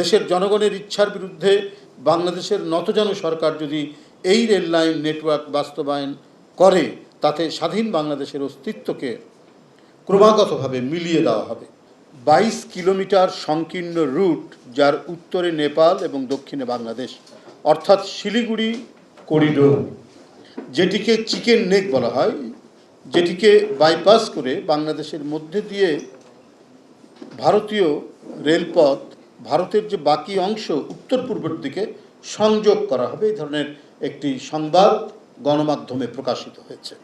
দেশের জনগণের ইচ্ছার বিরুদ্ধে বাংলাদেশের নতজানু সরকার যদি এই রেল লাইন নেটওয়ার্ক বাস্তবায়ন করে, তাতে স্বাধীন বাংলাদেশের অস্তিত্বকে ক্রমাগতভাবে মিলিয়ে দেওয়া হবে। 22 কিলোমিটার সংকীর্ণ রুট, যার উত্তরে নেপাল এবং দক্ষিণে বাংলাদেশ, অর্থাৎ শিলিগুড়ি করিডোর, যেটিকে চিকেন নেক বলা হয়, যেটিকে বাইপাস করে বাংলাদেশের মধ্যে দিয়ে ভারতীয় রেলপথ ভারতের যে বাকি অংশ উত্তর পূর্বের দিকে সংযোগ করা হবে, এই ধরনের একটি সংবাদ গণমাধ্যমে প্রকাশিত হয়েছে।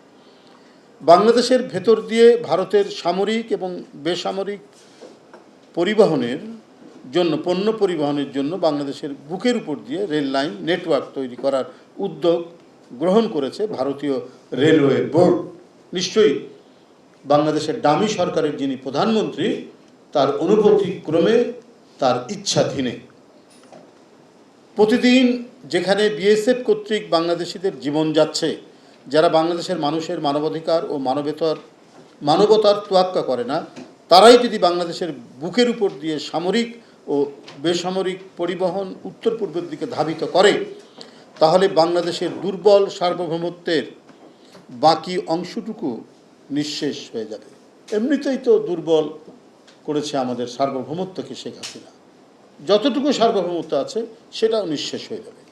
বাংলাদেশের ভেতর দিয়ে ভারতের সামরিক এবং বেসামরিক পরিবহনের জন্য, পণ্য পরিবহনের জন্য বাংলাদেশের বুকের উপর দিয়ে রেল লাইন নেটওয়ার্ক তৈরি করার উদ্যোগ গ্রহণ করেছে ভারতীয় রেলওয়ে বোর্ড। নিশ্চয়ই বাংলাদেশের ডামি সরকারের যিনি প্রধানমন্ত্রী, তার অনুমতিক্রমে, তার ইচ্ছাধীনে প্রতিদিন যেখানে বিএসএফ কর্তৃক বাংলাদেশিদের জীবন যাচ্ছে, যারা বাংলাদেশের মানুষের মানবাধিকার ও মানবতার তোয়াক্কা করে না, তারাই যদি বাংলাদেশের বুকের উপর দিয়ে সামরিক ও বেসামরিক পরিবহন উত্তর পূর্বের দিকে ধাবিত করে, তাহলে বাংলাদেশের দুর্বল সার্বভৌমত্বের বাকি অংশটুকু নিঃশেষ হয়ে যাবে। এমনিতেই তো দুর্বল করেছে আমাদের সার্বভৌমত্বকে শেখ হাসিনা, যতটুকু সার্বভৌমত্ব আছে সেটাও নিঃশেষ হয়ে যাবে।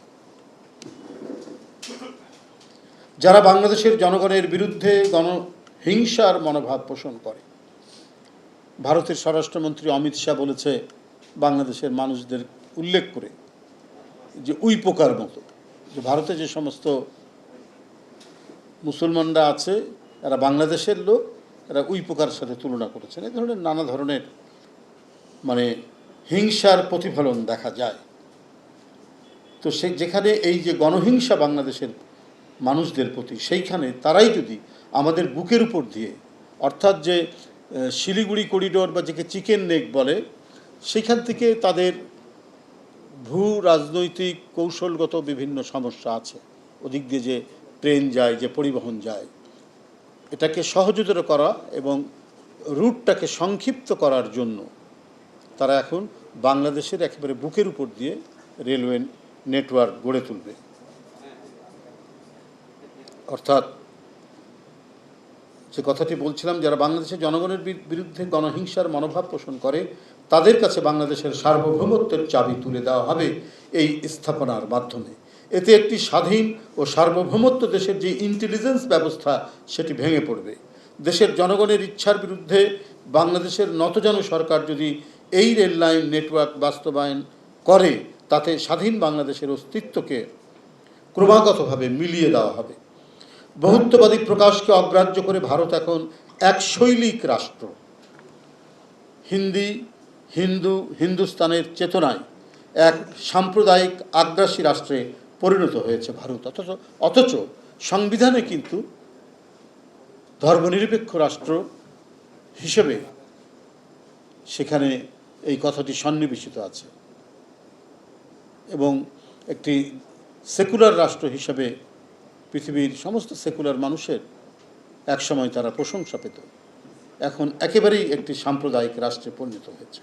যারা বাংলাদেশের জনগণের বিরুদ্ধে গণহিংসার মনোভাব পোষণ করে, ভারতের স্বরাষ্ট্রমন্ত্রী অমিত শাহ বলেছে বাংলাদেশের মানুষদের উল্লেখ করে যে উই পোকার মতো, যে ভারতে যে সমস্ত মুসলমানরা আছে এরা বাংলাদেশের লোক, এরা উই পোকার সাথে তুলনা করেছেন। এই ধরনের নানা ধরনের হিংসার প্রতিফলন দেখা যায়। তো যেখানে এই যে গণহিংসা বাংলাদেশের মানুষদের প্রতি, সেইখানে তারাই যদি আমাদের বুকের উপর দিয়ে, অর্থাৎ যে শিলিগুড়ি করিডোর বা যাকে চিকেন নেক বলে, সেইখান থেকে তাদের ভূ রাজনৈতিক কৌশলগত বিভিন্ন সমস্যা আছে, ওদিক দিয়ে যে ট্রেন যায়, যে পরিবহন যায়, এটাকে সহজতর করা এবং রুটটাকে সংক্ষিপ্ত করার জন্য তারা এখন বাংলাদেশের একেবারে বুকের উপর দিয়ে রেলওয়ে নেটওয়ার্ক গড়ে তুলবে। অর্থাৎ যে কথাটি বলছিলাম, যারা বাংলাদেশের জনগণের বিরুদ্ধে গণহিংসার মনোভাব পোষণ করে, তাদের কাছে বাংলাদেশের সার্বভৌমত্বের চাবি তুলে দেওয়া হবে এই স্থাপনার মাধ্যমে। এতে একটি স্বাধীন ও সার্বভৌমত্ব দেশের যে ইন্টেলিজেন্স ব্যবস্থা, সেটি ভেঙে পড়বে। দেশের জনগণের ইচ্ছার বিরুদ্ধে বাংলাদেশের নতজানু সরকার যদি এই রেল লাইন নেটওয়ার্ক বাস্তবায়ন করে, তাতে স্বাধীন বাংলাদেশের অস্তিত্বকে ক্রমাগতভাবে মিলিয়ে দেওয়া হবে। বহুত্ববাদী প্রকাশকে অগ্রাহ্য করে ভারত এখন এক শৈলিক রাষ্ট্র, হিন্দুস্তানের চেতনায় এক সাম্প্রদায়িক আগ্রাসী রাষ্ট্রে পরিণত হয়েছে ভারত। অথচ সংবিধানে কিন্তু ধর্মনিরপেক্ষ রাষ্ট্র হিসেবে সেখানে এই কথাটি সন্নিবেশিত আছে এবং একটি সেকুলার রাষ্ট্র হিসেবে পৃথিবীর সমস্ত সেকুলার মানুষের একসময় তারা প্রশংসা পেত, এখন একেবারেই একটি সাম্প্রদায়িক রাষ্ট্রে পরিণত হয়েছে।